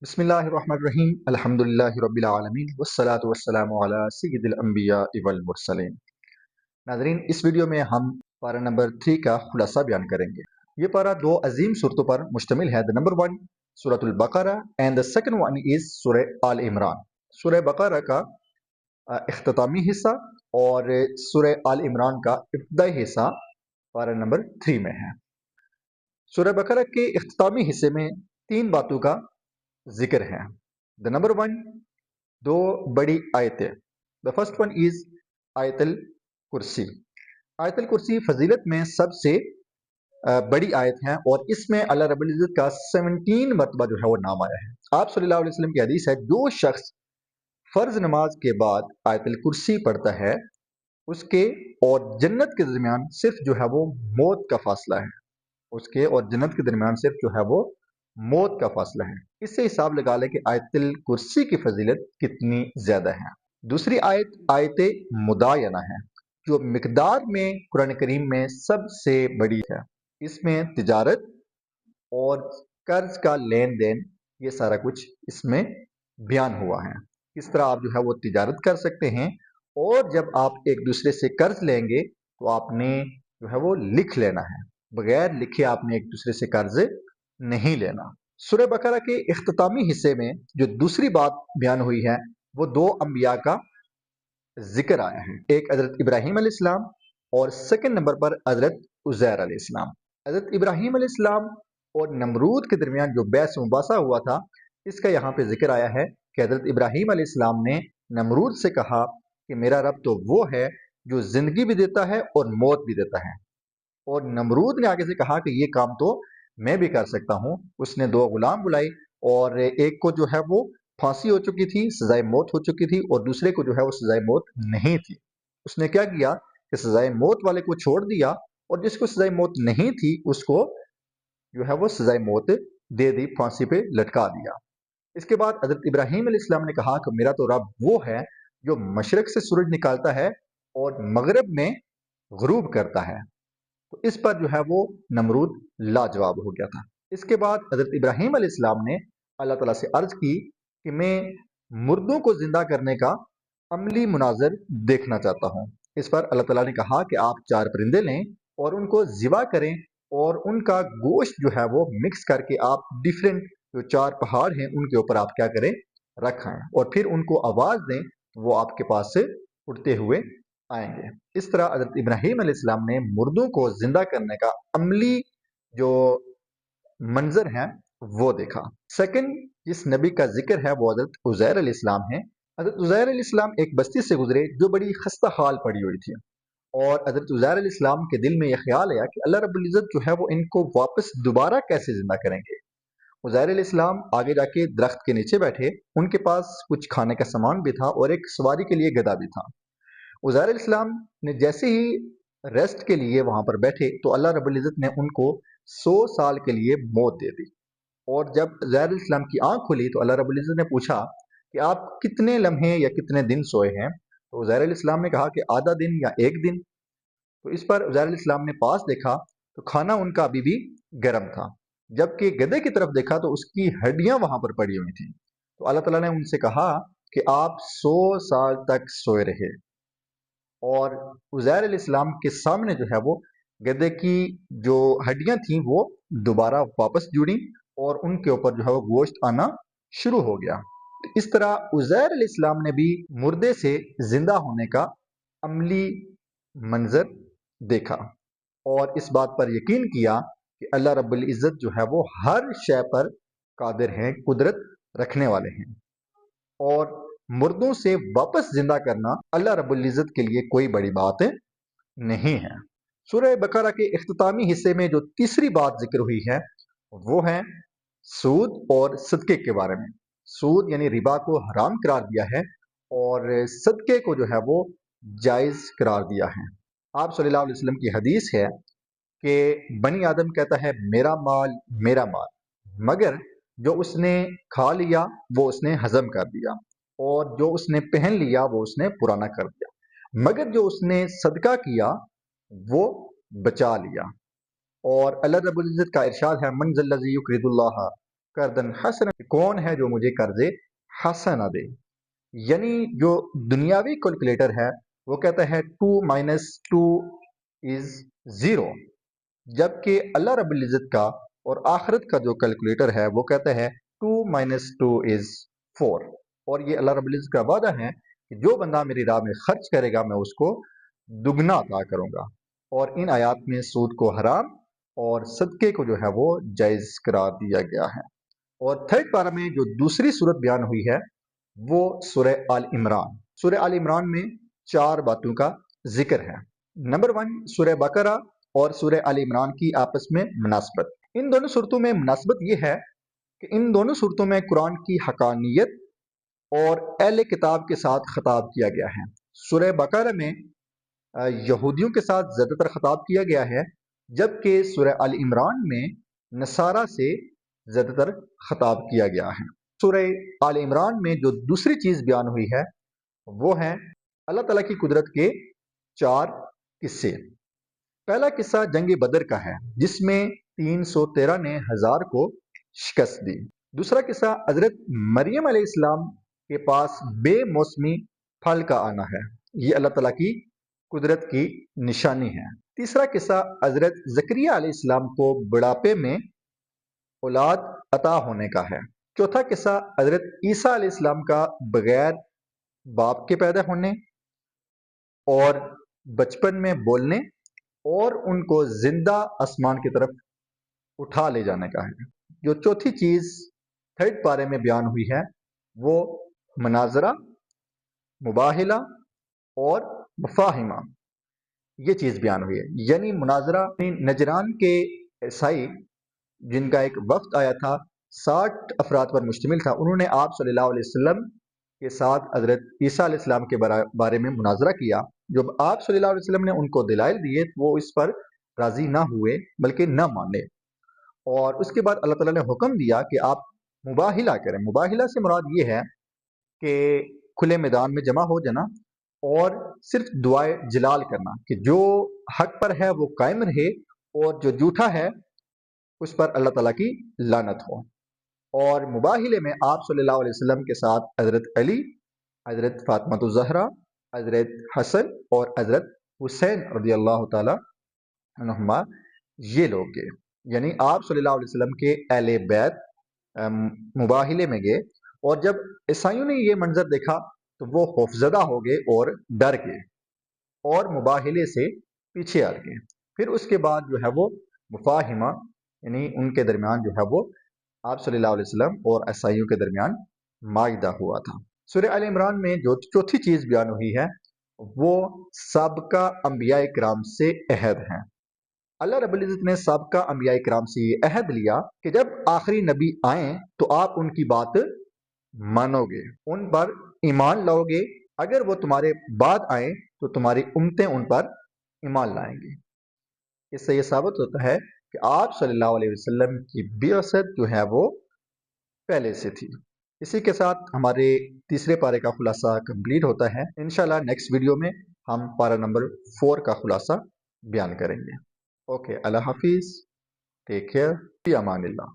बिस्मिल्लाहिर्रहमानिर्रहीम अल्हम्दुलिल्लाहि रब्बिल आलमीन वस्सलातु वस्सलामु अला सय्यिदिल अंबिया वल मुरसलीन। नाज़रीन, इस वीडियो में हम पारा नंबर 3 का खुलासा बयान करेंगे। ये पारा दो अजीम सूरतों पर मुश्तमिल है। द नंबर 1 सूरतुल बकरा and the second one is सूरह आल इमरान। सूरह बकरा का इख्तितामी हिस्सा और सूरह आल इमरान का इब्तिदाई हिस्सा पारा नंबर 3 में है। सूरह बकरा के इख्तितामी हिस्से में 3 बातों का जिक्र है। द नंबर 1 दो बड़ी आयतें। द फर्स्ट वन इज आयतल कुर्सी। आयतल कुर्सी फजीलत में सबसे बड़ी आयत है और इसमें अल्लाह रब्बुल इज्जत का 17 मरतबा जो है वो नाम आया है। आप सल्लल्लाहु अलैहि वसल्लम की हदीस है, जो शख्स फर्ज नमाज के बाद आयतल कुर्सी पढ़ता है उसके और जन्नत के दरमियान सिर्फ जो है वो मौत का फासला है। उसके और जन्नत के दरमियान सिर्फ जो है वो मौत का फासला है। इससे हिसाब लगा ले कि आयतल कुर्सी की फजीलत कितनी ज्यादा है। दूसरी आयत आयत मुदायना है, जो मिकदार में कुरान करीम में सबसे बड़ी है। इसमें तिजारत और कर्ज का लेन देन ये सारा कुछ इसमें बयान हुआ है। किस तरह आप जो है वो तिजारत कर सकते हैं, और जब आप एक दूसरे से कर्ज लेंगे तो आपने जो है वो लिख लेना है, बगैर लिखे आपने एक दूसरे से कर्ज नहीं लेना। सूरह बकरा के इख्तितामी हिस्से में जो दूसरी बात बयान हुई है वो दो अंबिया का जिक्र आया है। एक हजरत इब्राहीम अलैहिस्सलाम और सेकंड नंबर पर हजरत उज़ैर अलैहिस्सलाम। हजरत इब्राहीम अलैहिस्सलाम और नमरूद के दरमियान जो बहस मुबासा हुआ था, इसका यहाँ पे जिक्र आया है कि हजरत इब्राहीम अलैहिस्सलाम ने नमरूद से कहा कि मेरा रब तो वो है जो जिंदगी भी देता है और मौत भी देता है। और नमरूद ने आगे से कहा कि ये काम तो मैं भी कर सकता हूँ। उसने दो गुलाम बुलाए और एक को जो है वो फांसी हो चुकी थी, सजाए मौत हो चुकी थी, और दूसरे को जो है वो सजाए मौत नहीं थी। उसने क्या किया कि सजाए मौत वाले को छोड़ दिया और जिसको सजाए मौत नहीं थी उसको जो है वो सजाए मौत दे दी, फांसी पे लटका दिया। इसके बाद हजरत इब्राहीम अलैहिस्सलाम ने कहा कि मेरा तो रब वो है जो मशरक से सूरज निकालता है और मगरब में गुरूब करता है। तो इस पर जो है वो नमरूद लाजवाब हो गया था। इसके बाद हजरत इब्राहीम अलैहिस्सलाम ने अल्लाह ताला से अर्ज की कि मैं मुर्दों को जिंदा करने का अमली मुनाजर देखना चाहता हूँ। इस पर अल्लाह ताला ने कहा कि आप 4 परिंदे लें और उनको ज़िबा करें और उनका गोश्त जो है वो मिक्स करके आप डिफरेंट जो 4 पहाड़ हैं उनके ऊपर आप क्या करें, रखें, और फिर उनको आवाज़ दें, वो आपके पास से उड़ते हुए आएंगे। इस तरह हजरत इब्राहीम अलैहिस्सलाम ने मुर्दों को जिंदा करने का अमली जो मंजर है वो देखा। सेकंड जिस नबी का जिक्र है वो हजरत उज़ैर अलैहिस्सलाम है। हजरत उज़ैर अलैहिस्सलाम एक बस्ती से गुजरे जो बड़ी खस्ता हाल पड़ी हुई थी, और हजरत उज़ैर अलैहिस्सलाम के दिल में यह ख्याल आया कि अल्लाह रब्बुल इज्जत जो है वो इनको वापस दोबारा कैसे जिंदा करेंगे। उज़ैर अलैहिस्सलाम आगे जाके दरख्त के नीचे बैठे, उनके पास कुछ खाने का सामान भी था और एक सवारी के लिए गधा भी था। उज़ैर अलैहिस्सलाम ने जैसे ही रेस्ट के लिए वहां पर बैठे तो अल्लाह रब्बुल इज्जत ने उनको 100 साल के लिए मौत दे दी। और जब उज़ैर अलैहिस्सलाम की आंख खुली तो अल्लाह रब्बुल इज्जत ने पूछा कि आप कितने लम्हे या कितने दिन सोए हैं। तो उज़ैर अलैहिस्सलाम ने कहा कि आधा दिन या एक दिन। तो इस पर उज़ैर अलैहिस्सलाम ने पास देखा तो खाना उनका अभी भी गर्म था, जबकि गधे की तरफ देखा तो उसकी हड्डियां वहां पर पड़ी हुई थी। तो अल्लाह ताला ने उनसे कहा कि आप 100 साल तक सोए रहे, और उज़ैर अलैहिस्सलाम के सामने जो है वो गधे की जो हड्डियां थी वो दोबारा वापस जुड़ी और उनके ऊपर जो है वो गोश्त आना शुरू हो गया। तो इस तरह उज़ैर अलैहिस्सलाम ने भी मुर्दे से जिंदा होने का अमली मंजर देखा और इस बात पर यकीन किया कि अल्लाह रब्बुल इज़्ज़त जो है वो हर शय पर कादिर हैं, कुदरत रखने वाले हैं, और मुर्दों से वापस जिंदा करना अल्लाह रब्बुल इज़्ज़त के लिए कोई बड़ी बात नहीं है। सूरह बकरा के इख्तितामी हिस्से में जो तीसरी बात जिक्र हुई है वो है सूद और सदके के बारे में। सूद यानी रिबा को हराम करार दिया है और सदके को जो है वो जायज करार दिया है। आप सल्लल्लाहु अलैहि वसल्लम की हदीस है कि बनी आदम कहता है मेरा माल, मगर जो उसने खा लिया वो उसने हजम कर दिया, और जो उसने पहन लिया वो उसने पुराना कर दिया, मगर जो उसने सदका किया वो बचा लिया। और अल्लाह रब्बुल इज्जत का इरशाद है, मन ज़ल्लज़ी युक़रिदुल्लाह कर्दन हसन, कौन है जो मुझे कर्ज हसना दे। यानी जो दुनियावी कैलकुलेटर है वो कहता है 2 - 2 इज 0, जबकि अल्लाह रब्बुल इज़्ज़त का और आखिरत का जो कैलकुलेटर है वो कहता है 2 - 2 इज 4। और ये अल्लाह रब्बुल इज़्ज़त का वादा है कि जो बंदा मेरी राह में खर्च करेगा मैं उसको दुगना अता करूंगा। और इन आयात में सूद को हराम और सदके को जो है वो जायज़ करार दिया गया है। और थर्ड पारा में जो दूसरी सूरत बयान हुई है वो सूरह आल इमरान। सूरह आल इमरान में 4 बातों का जिक्र है। नंबर 1, सूरह बकरा और सूरह आल इमरान की आपस में मुनासबत। इन दोनों सूरतों में मुनासबत यह है कि इन दोनों सूरतों में कुरान की हकानियत और अहले किताब के साथ खिताब किया गया है। सूरह बकरा में यहूदियों के साथ ज़्यादातर खिताब किया गया है, जबकि सूरह आल इमरान में नसारा से ज़्यादातर खिताब किया गया है। सूरह आल इमरान में जो दूसरी चीज़ बयान हुई है वो है अल्लाह ताला की कुदरत के 4 किस्से। पहला किस्सा जंग बदर का है जिसमें 313 ने 1000 को शिकस्त दी। दूसरा किस्सा हजरत मरियम अलैहिस्सलाम के पास बेमौसमी फल का आना है, ये अल्लाह ताला की कुदरत की निशानी है। तीसरा किस्सा हजरत ज़करिया अलैहिस्सलाम को बुढ़ापे में औलाद अता होने का है। चौथा किस्सा हजरत ईसा अलैहिस्सलाम का बगैर बाप के पैदा होने और बचपन में बोलने और उनको जिंदा आसमान की तरफ उठा ले जाने का है। जो चौथी चीज थर्ड पारे में बयान हुई है वो मनाजरा, मुबाहिला और मुफाहिमा, ये चीज बयान हुई है। यानी मुनाजरा, नजरान के ईसाई जिनका एक वक्त आया था 60 अफराद पर मुश्तमिल था, उन्होंने आप सल्लल्लाहु अलैहि वसल्लम के साथ हजरत ईसा अलैहिस्सलाम के बारे में मुनाजरा किया। जब आप सल्लल्लाहु अलैहि वसल्लम ने उनको दलाइल दिए तो वो इस पर राजी ना हुए बल्कि न माने। और उसके बाद अल्लाह ताला ने हुक्म दिया कि आप मुबाहिला करें। मुबाहिला से मुराद ये है कि खुले मैदान में जमा हो जाना और सिर्फ दुआए जलाल करना कि जो हक पर है वो कायम रहे और जो झूठा है उस पर अल्लाह ताला की लानत हो। और मुबाहिले में आप सल्लल्लाहु अलैहि वसल्लम के साथ हजरत अली, हजरत फातिमा ज़हरा, हजरत हसन और हजरत हुसैन रज़ी अल्लाह ताला अन्हुमा ये लोग गए। यानी आप सल्लल्लाहु अलैहि वसल्लम के अहले बैत मुबाहिले में गए। और जब ईसाइयों ने ये मंजर देखा तो वो खौफजदा हो गए और डर गए और मुबाहिले से पीछे हट गए। फिर उसके बाद जो है वो मुफाहिमा यानी उनके दरमियान जो है वो आप सल्लल्लाहु अलैहि वसल्लम और ईसाइयों के दरमियान माइदा हुआ था। सूरह आल इमरान में जो चौथी चीज बयान हुई है वो साबका अंबिया इकराम से अहद है। अल्लाह रब्बुल इज़्ज़त ने साबका अंबिया इकराम से ये अहद लिया कि जब आखिरी नबी आए तो आप उनकी बात मानोगे, उन पर ईमान लाओगे। अगर वो तुम्हारे बाद आए तो तुम्हारी उम्मतें उन पर ईमान लाएंगी। इससे ये साबित होता है कि आप सल्लल्लाहु अलैहि वसल्लम की बिअसत जो है वो पहले से थी। इसी के साथ हमारे तीसरे पारे का खुलासा कंप्लीट होता है। इंशाल्लाह नेक्स्ट वीडियो में हम पारा नंबर 4 का खुलासा बयान करेंगे। ओके, अल्लाह हाफिज, टेक केयर, फी अमानिल्लाह।